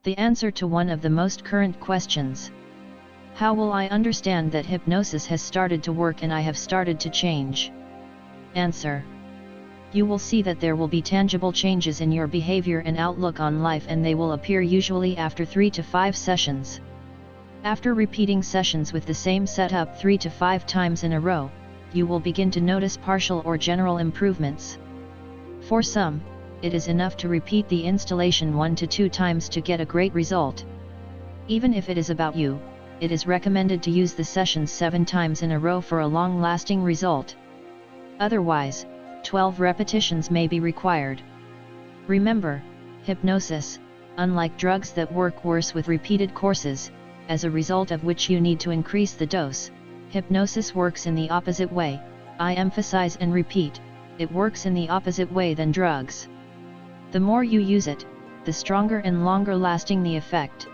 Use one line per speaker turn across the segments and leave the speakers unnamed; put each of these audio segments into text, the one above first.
The answer to one of the most current questions. How will I understand that hypnosis has started to work and I have started to change? Answer. You will see that there will be tangible changes in your behavior and outlook on life, and they will appear usually after 3 to 5 sessions. After repeating sessions with the same setup 3 to 5 times in a row, you will begin to notice partial or general improvements. For some, it is enough to repeat the installation 1 to 2 times to get a great result. Even if it is about you, it is recommended to use the sessions 7 times in a row for a long-lasting result. Otherwise, 12 repetitions may be required. Remember, hypnosis, unlike drugs that work worse with repeated courses, as a result of which you need to increase the dose, hypnosis works in the opposite way. I emphasize and repeat, it works in the opposite way than drugs. The more you use it, the stronger and longer lasting the effect.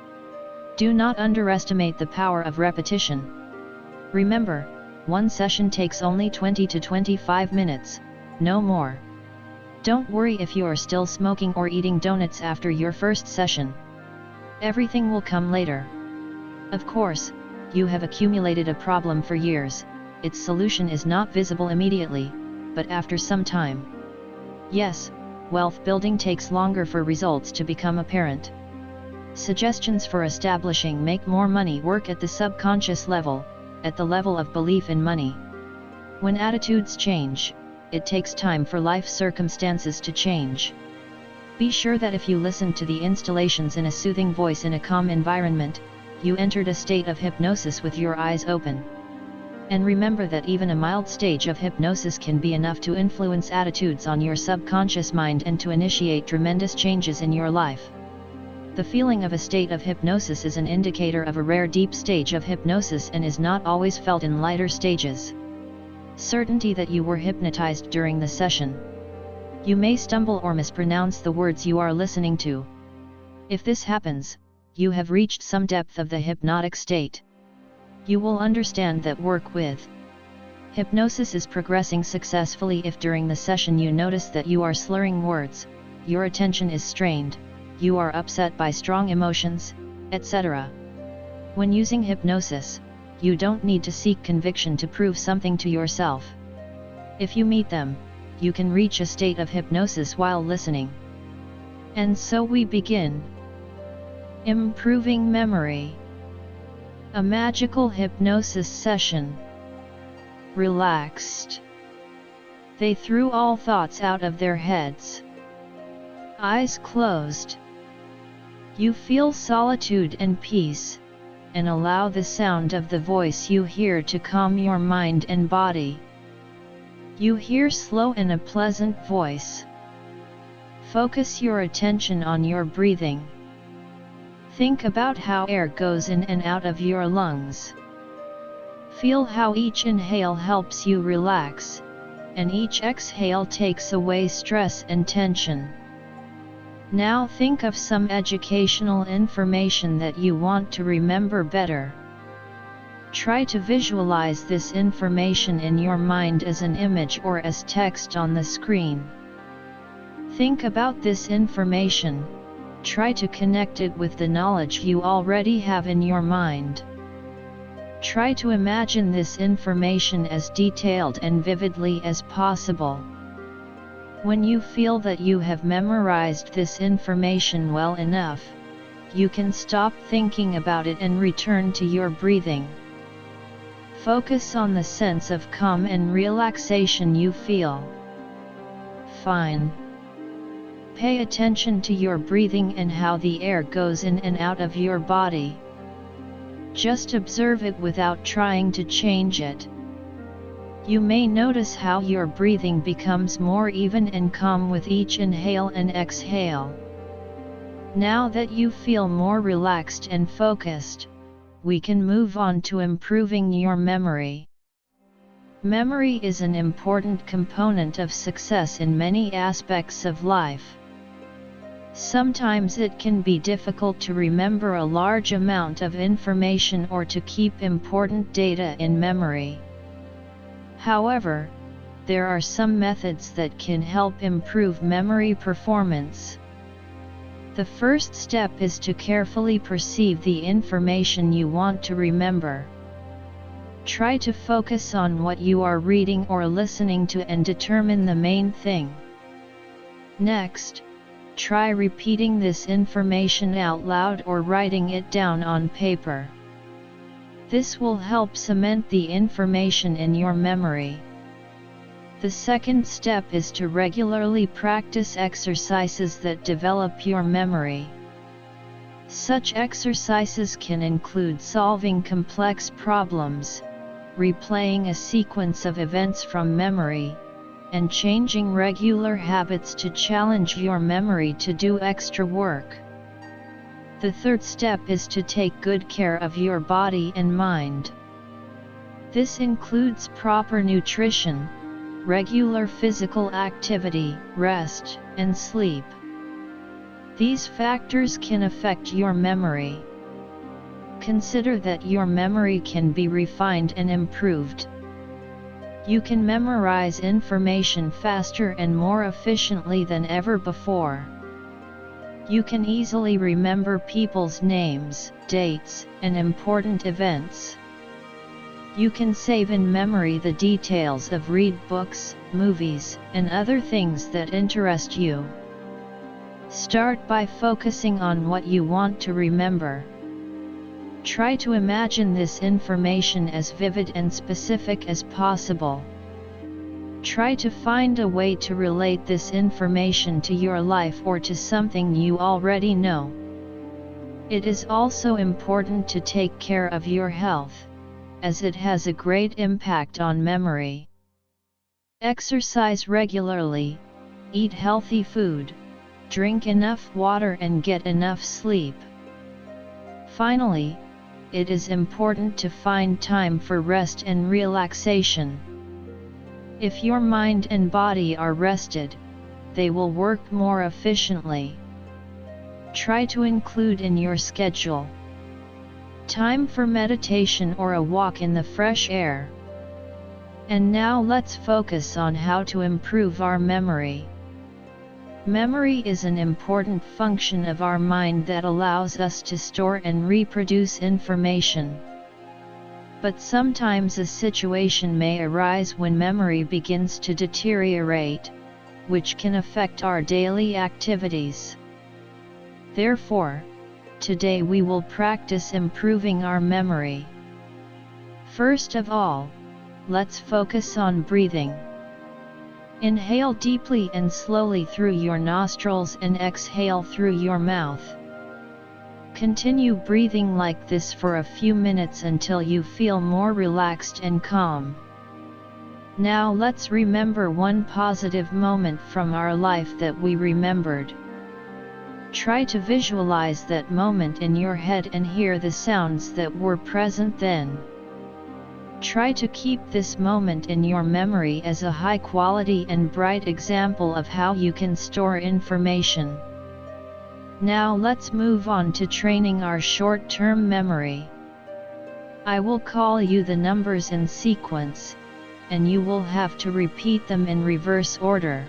Do not underestimate the power of repetition. Remember, one session takes only 20 to 25 minutes, no more. Don't worry if you are still smoking or eating donuts after your first session. Everything will come later. Of course, you have accumulated a problem for years. Its solution is not visible immediately, but after some time. Yes, wealth building takes longer for results to become apparent. Suggestions for establishing make more money work at the subconscious level, at the level of belief in money. When attitudes change, it takes time for life circumstances to change. Be sure that if you listen to the installations in a soothing voice in a calm environment, you entered a state of hypnosis with your eyes open. And remember that even a mild stage of hypnosis can be enough to influence attitudes on your subconscious mind and to initiate tremendous changes in your life. The feeling of a state of hypnosis is an indicator of a rare deep stage of hypnosis and is not always felt in lighter stages. Certainty that you were hypnotized during the session. You may stumble or mispronounce the words you are listening to. If this happens, you have reached some depth of the hypnotic state. You will understand that work with hypnosis is progressing successfully if during the session you notice that you are slurring words, your attention is strained, you are upset by strong emotions, etc. When using hypnosis, you don't need to seek conviction to prove something to yourself. If you meet them, you can reach a state of hypnosis while listening. And so we begin. Improving memory. A magical hypnosis session. Relaxed. They threw all thoughts out of their heads. Eyes closed. You feel solitude and peace, and allow the sound of the voice you hear to calm your mind and body. You hear slow and a pleasant voice. Focus your attention on your breathing. Think about how air goes in and out of your lungs. Feel how each inhale helps you relax, and each exhale takes away stress and tension. Now think of some educational information that you want to remember better. Try to visualize this information in your mind as an image or as text on the screen. Think about this information. Try to connect it with the knowledge you already have in your mind. Try to imagine this information as detailed and vividly as possible. When you feel that you have memorized this information well enough, you can stop thinking about it and return to your breathing. Focus on the sense of calm and relaxation you feel. Fine. Pay attention to your breathing and how the air goes in and out of your body. Just observe it without trying to change it. You may notice how your breathing becomes more even and calm with each inhale and exhale. Now that you feel more relaxed and focused, we can move on to improving your memory. Memory is an important component of success in many aspects of life. Sometimes it can be difficult to remember a large amount of information or to keep important data in memory. However, there are some methods that can help improve memory performance. The first step is to carefully perceive the information you want to remember. Try to focus on what you are reading or listening to and determine the main thing. Next, try repeating this information out loud or writing it down on paper. This will help cement the information in your memory. The second step is to regularly practice exercises that develop your memory. Such exercises can include solving complex problems, replaying a sequence of events from memory, and changing regular habits to challenge your memory to do extra work. The third step is to take good care of your body and mind. This includes proper nutrition, regular physical activity, rest, and sleep. These factors can affect your memory. Consider that your memory can be refined and improved. You can memorize information faster and more efficiently than ever before. You can easily remember people's names, dates, and important events. You can save in memory the details of read books, movies, and other things that interest you. Start by focusing on what you want to remember. Try to imagine this information as vivid and specific as possible. Try to find a way to relate this information to your life or to something you already know. It is also important to take care of your health, as it has a great impact on memory. Exercise regularly, eat healthy food, drink enough water and get enough sleep. Finally, it is important to find time for rest and relaxation. If your mind and body are rested, they will work more efficiently. Try to include in your schedule time for meditation or a walk in the fresh air. And now let's focus on how to improve our memory. Memory is an important function of our mind that allows us to store and reproduce information. But sometimes a situation may arise when memory begins to deteriorate, which can affect our daily activities. Therefore, today we will practice improving our memory. First of all, let's focus on breathing. Inhale deeply and slowly through your nostrils and exhale through your mouth. Continue breathing like this for a few minutes until you feel more relaxed and calm. Now let's remember one positive moment from our life that we remembered. Try to visualize that moment in your head and hear the sounds that were present then. Try to keep this moment in your memory as a high-quality and bright example of how you can store information. Now let's move on to training our short-term memory. I will call you the numbers in sequence, and you will have to repeat them in reverse order.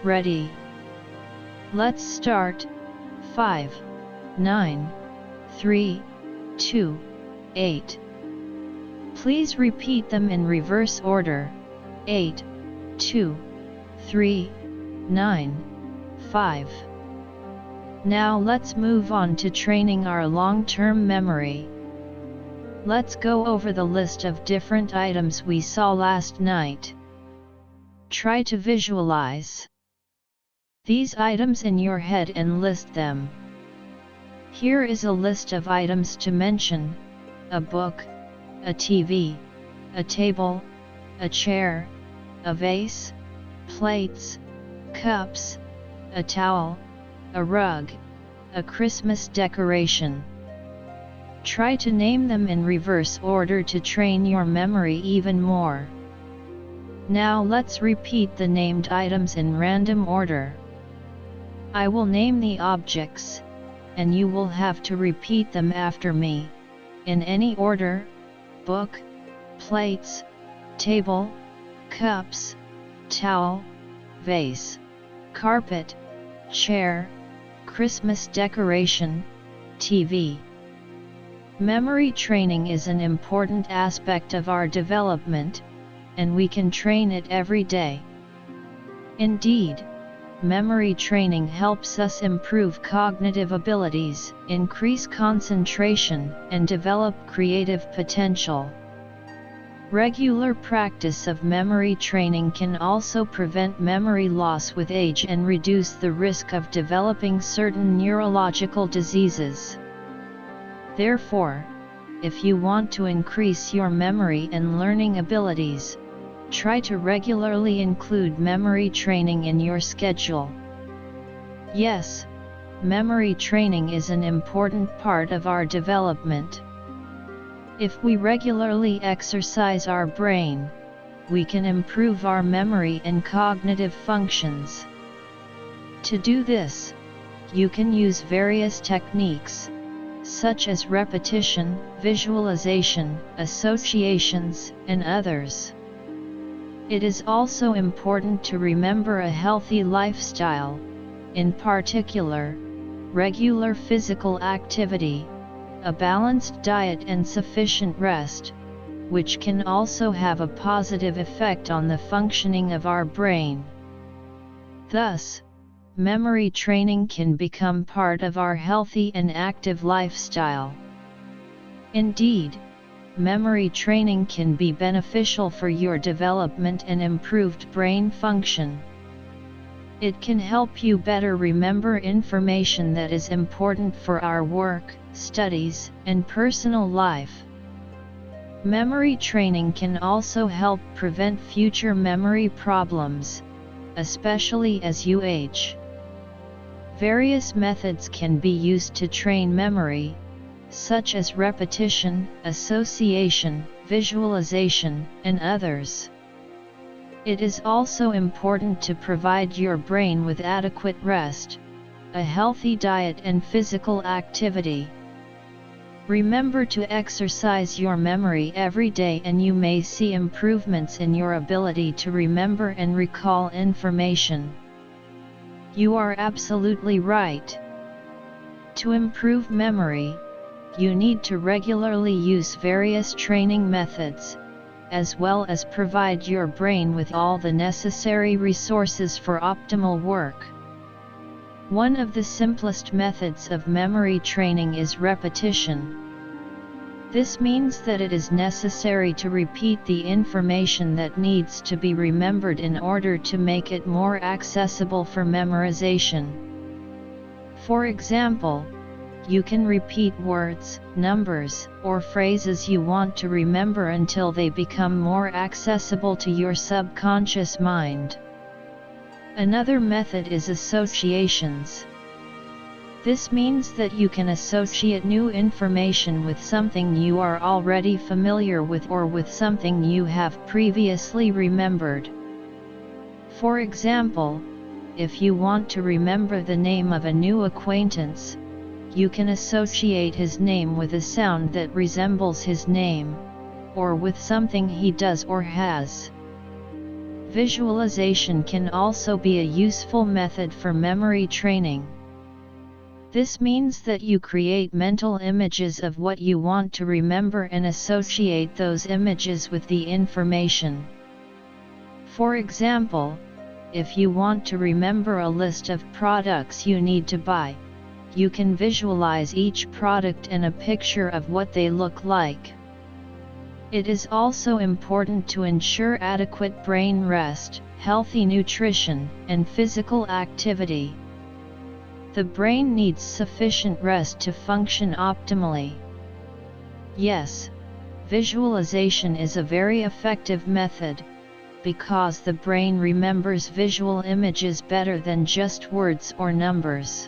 Ready? Let's start. 5, 9, 3, 2, 8. Please repeat them in reverse order. 8, 2, 3, 9, 5. Now let's move on to training our long-term memory. Let's go over the list of different items we saw last night. Try to visualize these items in your head and list them. Here is a list of items to mention: a book, a TV, a table, a chair, a vase, plates, cups, a towel, a rug, a Christmas decoration. Try to name them in reverse order to train your memory even more. Now let's repeat the named items in random order. I will name the objects, and you will have to repeat them after me, in any order: book, plates, table, cups, towel, vase, carpet, chair, Christmas decoration, TV. Memory training is an important aspect of our development, and we can train it every day. Indeed, memory training helps us improve cognitive abilities, increase concentration, and develop creative potential. Regular practice of memory training can also prevent memory loss with age and reduce the risk of developing certain neurological diseases. Therefore, if you want to increase your memory and learning abilities, try to regularly include memory training in your schedule. Yes, memory training is an important part of our development. If we regularly exercise our brain, we can improve our memory and cognitive functions. To do this, you can use various techniques, such as repetition, visualization, associations, and others. It is also important to remember a healthy lifestyle, in particular, regular physical activity, a balanced diet and sufficient rest, which can also have a positive effect on the functioning of our brain. Thus, memory training can become part of our healthy and active lifestyle. Indeed, memory training can be beneficial for your development and improved brain function. It can help you better remember information that is important for our work, studies, and personal life. Memory training can also help prevent future memory problems, especially as you age. Various methods can be used to train memory, such as repetition, association, visualization, and others. It is also important to provide your brain with adequate rest, a healthy diet and physical activity. Remember to exercise your memory every day and you may see improvements in your ability to remember and recall information. You are absolutely right. To improve memory, you need to regularly use various training methods, as well as provide your brain with all the necessary resources for optimal work. One of the simplest methods of memory training is repetition. This means that it is necessary to repeat the information that needs to be remembered in order to make it more accessible for memorization. For example, you can repeat words, numbers, or phrases you want to remember until they become more accessible to your subconscious mind. Another method is associations. This means that you can associate new information with something you are already familiar with or with something you have previously remembered. For example, if you want to remember the name of a new acquaintance, you can associate his name with a sound that resembles his name, or with something he does or has. Visualization can also be a useful method for memory training. This means that you create mental images of what you want to remember and associate those images with the information. For example, if you want to remember a list of products you need to buy, you can visualize each product and a picture of what they look like. It is also important to ensure adequate brain rest, healthy nutrition, and physical activity. The brain needs sufficient rest to function optimally. Yes, visualization is a very effective method, because the brain remembers visual images better than just words or numbers.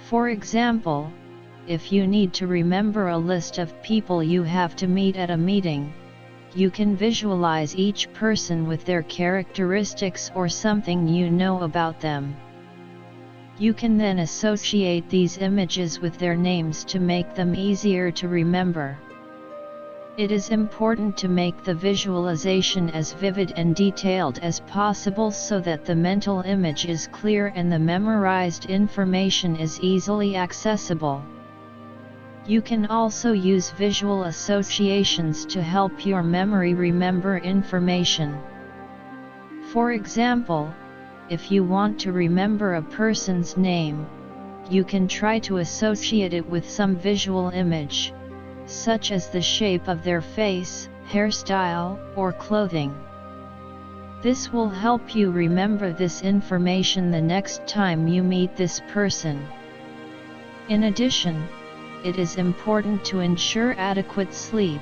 For example, if you need to remember a list of people you have to meet at a meeting, you can visualize each person with their characteristics or something you know about them. You can then associate these images with their names to make them easier to remember. It is important to make the visualization as vivid and detailed as possible so that the mental image is clear and the memorized information is easily accessible. You can also use visual associations to help your memory remember information. For example, if you want to remember a person's name, you can try to associate it with some visual image, such as the shape of their face, hairstyle, or clothing. This will help you remember this information the next time you meet this person. In addition, it is important to ensure adequate sleep,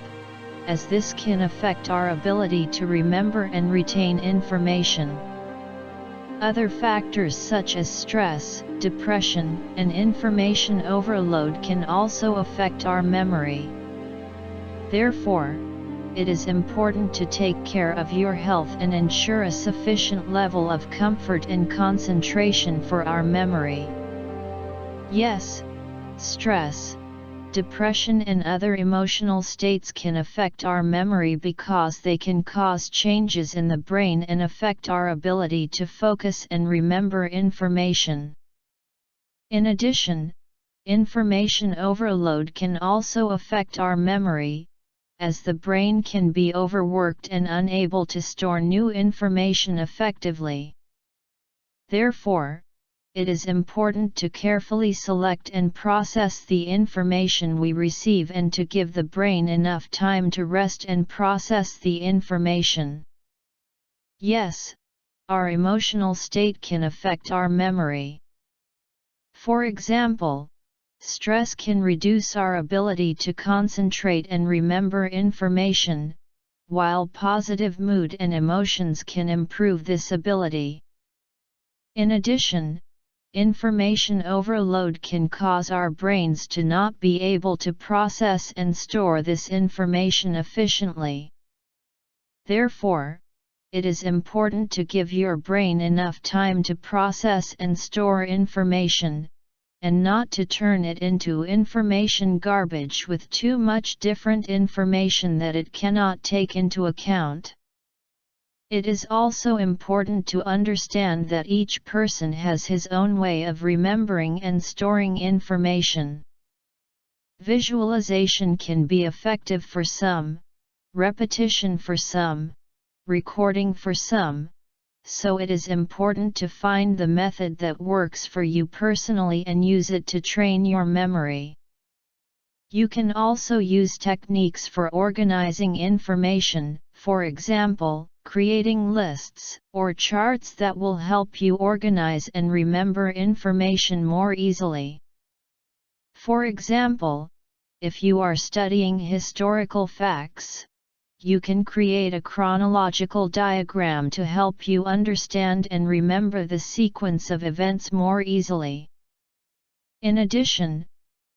as this can affect our ability to remember and retain information. Other factors such as stress, depression, and information overload can also affect our memory. Therefore, it is important to take care of your health and ensure a sufficient level of comfort and concentration for our memory. Yes, stress, depression and other emotional states can affect our memory because they can cause changes in the brain and affect our ability to focus and remember information. In addition, information overload can also affect our memory, as the brain can be overworked and unable to store new information effectively. Therefore, it is important to carefully select and process the information we receive and to give the brain enough time to rest and process the information. Yes, our emotional state can affect our memory. For example, stress can reduce our ability to concentrate and remember information, while positive mood and emotions can improve this ability. In addition, information overload can cause our brains to not be able to process and store this information efficiently. Therefore, it is important to give your brain enough time to process and store information, and not to turn it into information garbage with too much different information that it cannot take into account. It is also important to understand that each person has his own way of remembering and storing information. Visualization can be effective for some, repetition for some, recording for some, so it is important to find the method that works for you personally and use it to train your memory. You can also use techniques for organizing information, for example, creating lists or charts that will help you organize and remember information more easily. For example, if you are studying historical facts, you can create a chronological diagram to help you understand and remember the sequence of events more easily. In addition,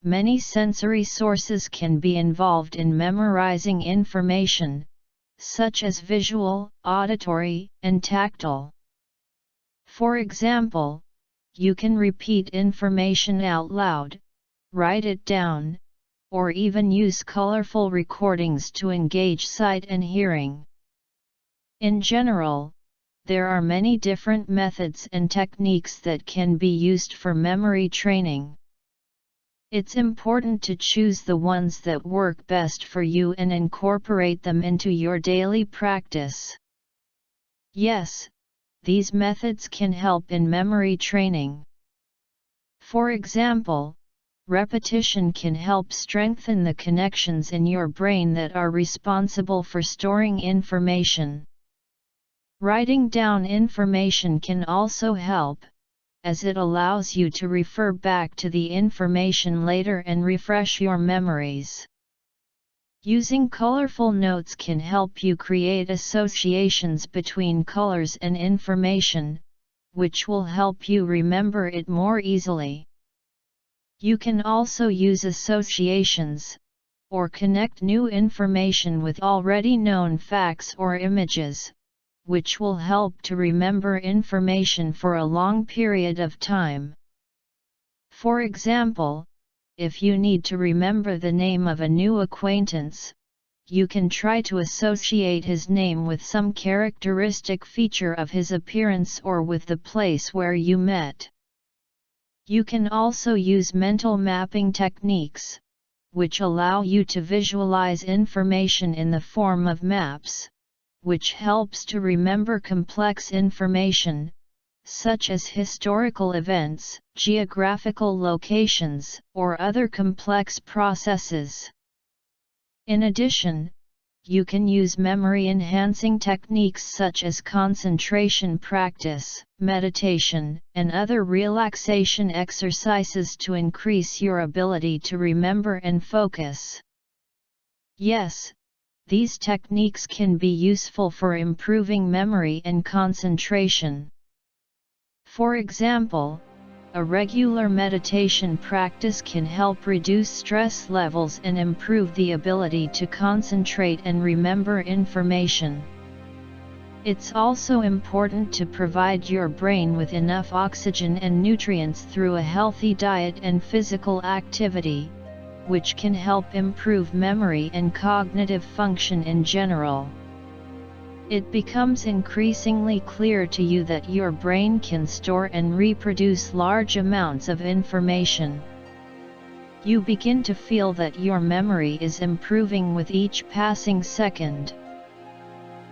many sensory sources can be involved in memorizing information, such as visual, auditory, and tactile. For example, you can repeat information out loud, write it down, or even use colorful recordings to engage sight and hearing. In general, there are many different methods and techniques that can be used for memory training. It's important to choose the ones that work best for you and incorporate them into your daily practice. Yes, these methods can help in memory training. For example, repetition can help strengthen the connections in your brain that are responsible for storing information. Writing down information can also help, as it allows you to refer back to the information later and refresh your memories. Using colorful notes can help you create associations between colors and information, which will help you remember it more easily. You can also use associations, or connect new information with already known facts or images, which will help to remember information for a long period of time. For example, if you need to remember the name of a new acquaintance, you can try to associate his name with some characteristic feature of his appearance or with the place where you met. You can also use mental mapping techniques, which allow you to visualize information in the form of maps, which helps to remember complex information, such as historical events, geographical locations, or other complex processes. In addition, you can use memory-enhancing techniques such as concentration practice, meditation, and other relaxation exercises to increase your ability to remember and focus. Yes, these techniques can be useful for improving memory and concentration. For example, a regular meditation practice can help reduce stress levels and improve the ability to concentrate and remember information. It's also important to provide your brain with enough oxygen and nutrients through a healthy diet and physical activity, which can help improve memory and cognitive function in general. It becomes increasingly clear to you that your brain can store and reproduce large amounts of information. You begin to feel that your memory is improving with each passing second.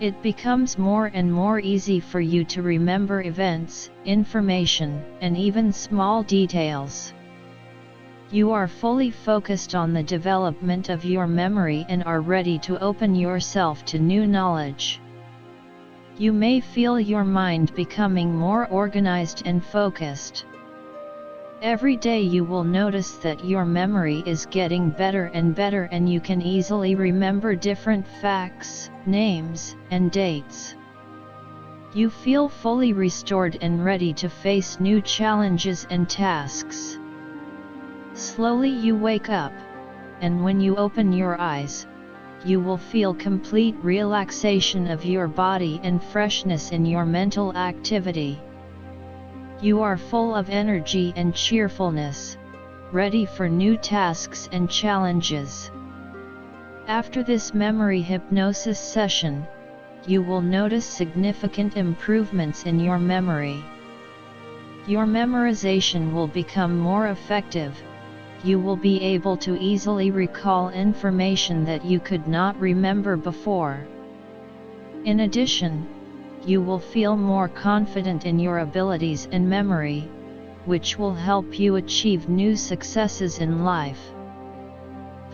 It becomes more and more easy for you to remember events, information, and even small details. You are fully focused on the development of your memory and are ready to open yourself to new knowledge. You may feel your mind becoming more organized and focused. Every day you will notice that your memory is getting better and better and you can easily remember different facts, names, and dates. You feel fully restored and ready to face new challenges and tasks. Slowly you wake up, and when you open your eyes, you will feel complete relaxation of your body and freshness in your mental activity. You are full of energy and cheerfulness, ready for new tasks and challenges. After this memory hypnosis session, you will notice significant improvements in your memory. Your memorization will become more effective. You will be able to easily recall information that you could not remember before. In addition, you will feel more confident in your abilities and memory, which will help you achieve new successes in life.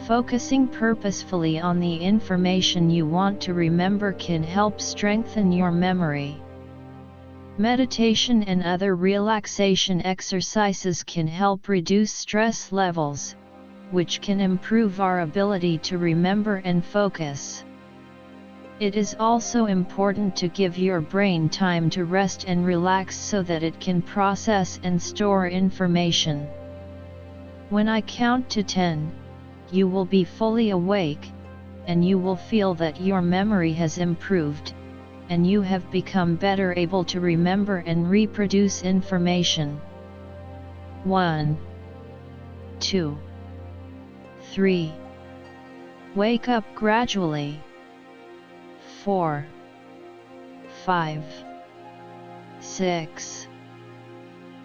Focusing purposefully on the information you want to remember can help strengthen your memory. Meditation and other relaxation exercises can help reduce stress levels, which can improve our ability to remember and focus. It is also important to give your brain time to rest and relax so that it can process and store information. When I count to 10, you will be fully awake, and you will feel that your memory has improved, and you have become better able to remember and reproduce information. 1, 2, 3. Wake up gradually. 4, 5, 6.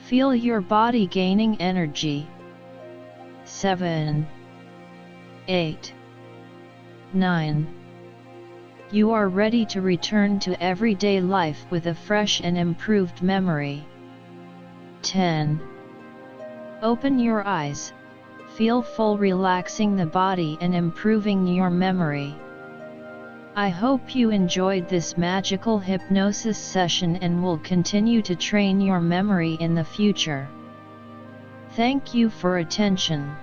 Feel your body gaining energy. 7, 8, 9. You are ready to return to everyday life with a fresh and improved memory. 10. Open your eyes. Feel full, relaxing the body and improving your memory. I hope you enjoyed this magical hypnosis session and will continue to train your memory in the future. Thank you for attention.